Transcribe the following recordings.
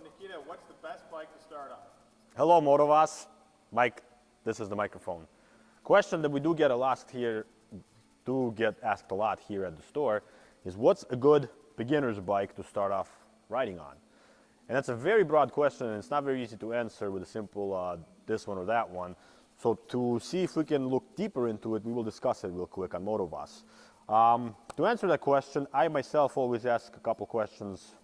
Nikita, what's the best bike to start on? Hello, Motovas. Mike, this is the microphone. Question that we do get asked here a lot here at the store is what's a good beginner's bike to start off riding on? And that's a very broad question, and it's not very easy to answer with a simple this one or that one. So to see if we can look deeper into it, we will discuss it real quick on Motovas. To answer that question, I myself always ask a couple questions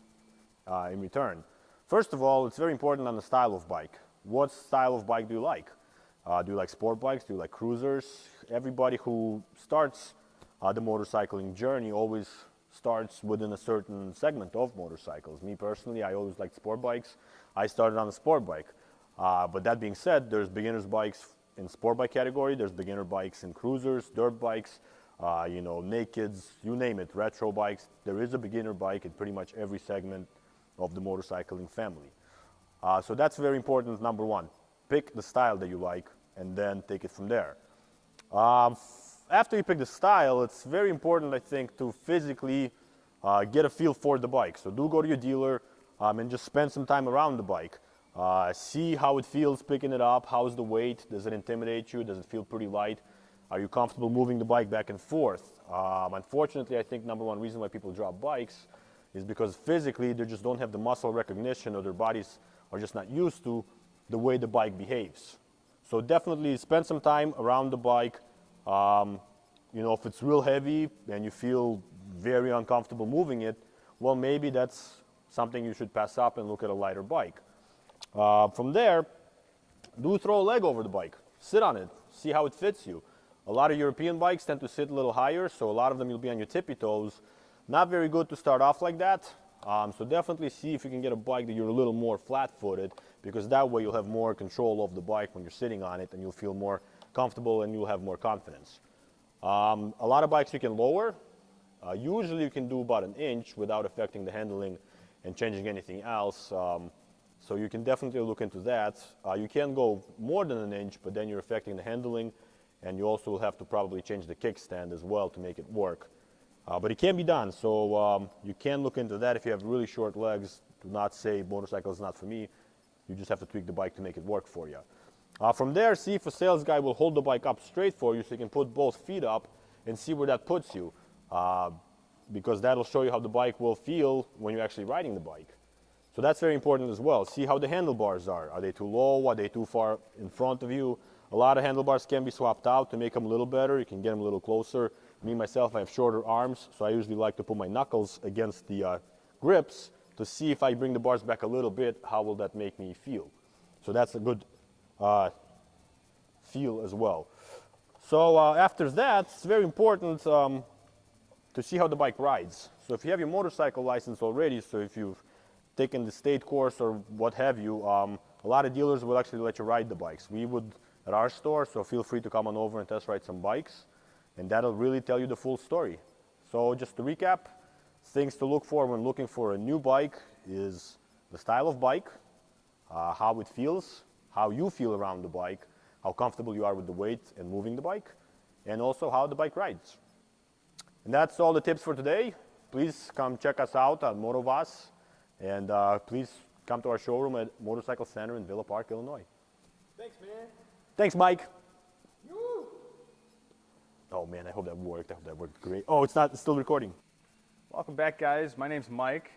in return. First of all, it's very important on the style of bike. What style of bike do you like? Do you like sport bikes? Do you like cruisers? Everybody who starts the motorcycling journey always starts within a certain segment of motorcycles. Me personally, I always liked sport bikes. I started on a sport bike. But that being said, there's beginner's bikes in sport bike category, there's beginner bikes in cruisers, dirt bikes, nakeds, you name it, retro bikes. There is a beginner bike in pretty much every segment of the motorcycling family. So that's very important, number one. Pick the style that you like and then take it from there. After you pick the style, it's very important, I think, to physically get a feel for the bike. So do go to your dealer and just spend some time around the bike. See how it feels picking it up. How's the weight? Does it intimidate you? Does it feel pretty light? Are you comfortable moving the bike back and forth? Unfortunately, I think number one reason why people drop bikes is because physically they just don't have the muscle recognition, or their bodies are just not used to the way the bike behaves. So definitely spend some time around the bike. If it's real heavy and you feel very uncomfortable moving it, well, maybe that's something you should pass up and look at a lighter bike. From there, do throw a leg over the bike. Sit on it. See how it fits you. A lot of European bikes tend to sit a little higher, so a lot of them you'll be on your tippy toes. Not very good to start off like that. So definitely see if you can get a bike that you're a little more flat-footed, because that way you'll have more control of the bike when you're sitting on it, and you'll feel more comfortable and you'll have more confidence. A lot of bikes you can lower. Usually you can do about an inch without affecting the handling and changing anything else. So you can definitely look into that. You can go more than an inch, but then you're affecting the handling, and you also will have to probably change the kickstand as well to make it work. But it can be done, so you can look into that if you have really short legs. Do not say motorcycle is not for me. You just have to tweak the bike to make it work for you. From there, see if a sales guy will hold the bike up straight for you, so you can put both feet up and see where that puts you. Because that'll show you how the bike will feel when you're actually riding the bike. So that's very important as well. See how the handlebars are. Are they too low? Are they too far in front of you? A lot of handlebars can be swapped out to make them a little better. You can get them a little closer. Me, myself, I have shorter arms, so I usually like to put my knuckles against the grips to see if I bring the bars back a little bit, how will that make me feel. So that's a good feel as well. So after that, it's very important to see how the bike rides. So if you have your motorcycle license already, so if you've taken the state course or what have you, a lot of dealers will actually let you ride the bikes. We would at our store, so feel free to come on over and test ride some bikes, and that'll really tell you the full story. So just to recap, things to look for when looking for a new bike is the style of bike, how it feels, how you feel around the bike, how comfortable you are with the weight and moving the bike, and also how the bike rides. And that's all the tips for today. Please come check us out at Motovas, and please come to our showroom at Motorcycle Center in Villa Park, Illinois. Thanks, man. Thanks, Mike. Woo. Oh man, I hope that worked. I hope that worked great. Oh, it's still recording. Welcome back, guys. My name's Mike.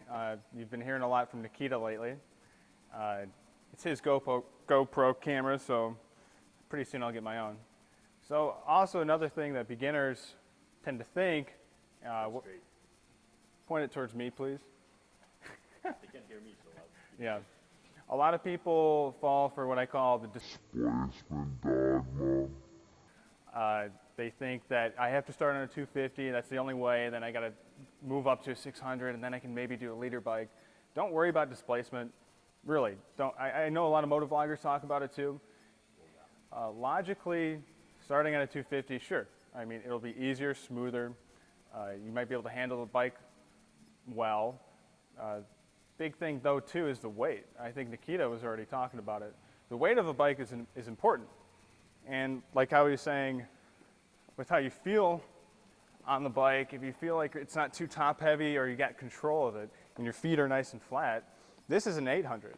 You've been hearing a lot from Nikita lately. It's his GoPro camera, so pretty soon I'll get my own. So also another thing that beginners tend to think, point it towards me, please. They can't hear me so loud. Yeah. A lot of people fall for what I call the displacement dogma. They think that I have to start on a 250, that's the only way, then I got to move up to a 600, and then I can maybe do a liter bike. Don't worry about displacement. Really, don't. I know a lot of motovloggers talk about it too. Logically, starting at a 250, sure. I mean, it'll be easier, smoother. You might be able to handle the bike well. Big thing though too is the weight. I think Nikita was already talking about it. The weight of a bike is important. And like how he was saying, with how you feel on the bike, if you feel like it's not too top heavy or you got control of it and your feet are nice and flat, This is an 800,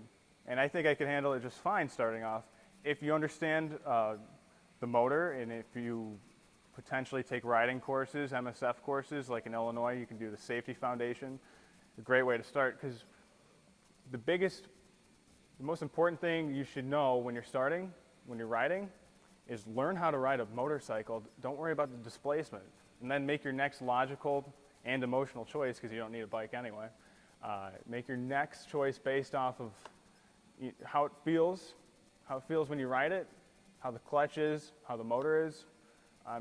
and I think I could handle it just fine starting off. If you understand the motor, and if you potentially take riding courses, MSF courses, like in Illinois, you can do the safety foundation. A great way to start, because the most important thing you should know when you're starting, when you're riding, is learn how to ride a motorcycle. Don't worry about the displacement, and then make your next logical and emotional choice, because you don't need a bike anyway. Make your next choice based off of how it feels when you ride it, how the clutch is, how the motor is.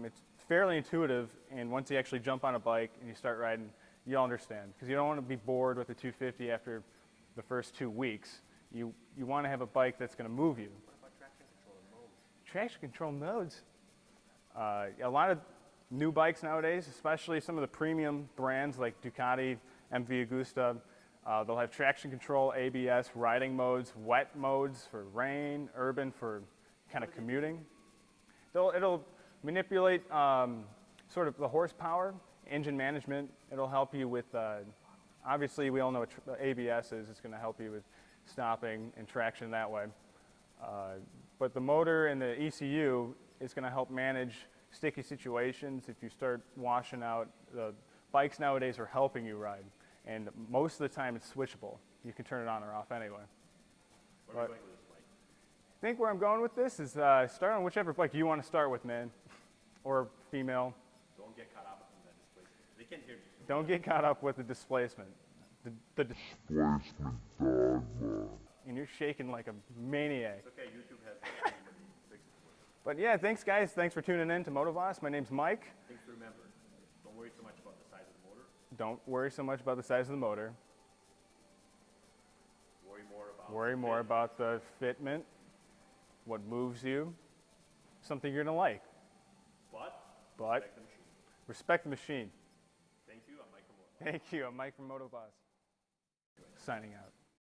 It's fairly intuitive, and once you actually jump on a bike and you start riding, you'll understand, because you don't want to be bored with the 250 after the first 2 weeks. You want to have a bike that's going to move you. What about traction control modes? Traction control modes. A lot of new bikes nowadays, especially some of the premium brands like Ducati, MV Agusta, they'll have traction control, ABS, riding modes, wet modes for rain, urban for kind of commuting. It'll manipulate sort of the horsepower, engine management. It'll help you with, obviously we all know what ABS is. It's going to help you with stopping and traction that way. But the motor and the ECU is going to help manage sticky situations. If you start washing out, the bikes nowadays are helping you ride. And most of the time it's switchable. You can turn it on or off anyway. Where are you going with this bike? I think where I'm going with this is start on whichever bike you want to start with, man. Or female. Don't get caught up in that displacement. They can't hear you. Don't get caught up with the displacement. The displacement dogma. And you're shaking like a maniac. It's okay, YouTube has fixed it for you. But yeah, thanks guys. Thanks for tuning in to Motovas. My name's Mike. Things to remember. Don't worry so much about the size of the motor. Don't worry so much about the size of the motor. Worry more about the fitment, what moves you, something you're gonna like. But respect the machine. Thank you, I'm Mike from Motovas. Thank you, I'm Mike from Motovas. Signing out.